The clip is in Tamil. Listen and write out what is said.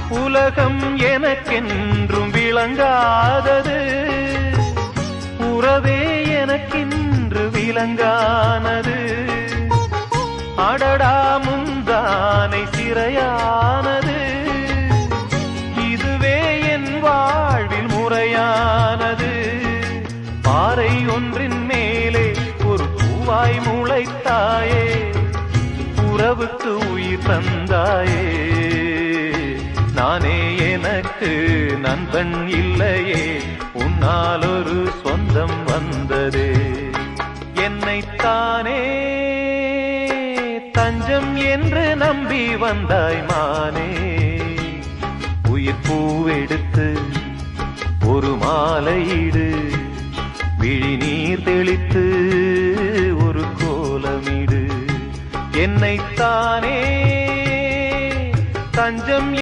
உலகம் எனக்கென்றும் விளங்காதது, உறவே எனக்கென்று விளங்கானது. அடடா முந்தானை சிறையானது, இதுவே என் வாழ்வில் முறையானது. பாறை ஒன்றின் மேலே ஒரு பூவாய் முளைத்தாயே, உறவுக்கு உயிர் தந்தாயே. நானே எனக்கு நண்பன் இல்லையே, உன்னால் ஒரு சொந்தம் வந்ததே. என்னைத்தானே தஞ்சம் என்று நம்பி வந்தாய் மானே. உயிர் பூவெடுத்து ஒரு மாலையிடு, விழி நீர் தெளித்து ஒரு கோலமிடு. என்னைத்தானே தஞ்சம்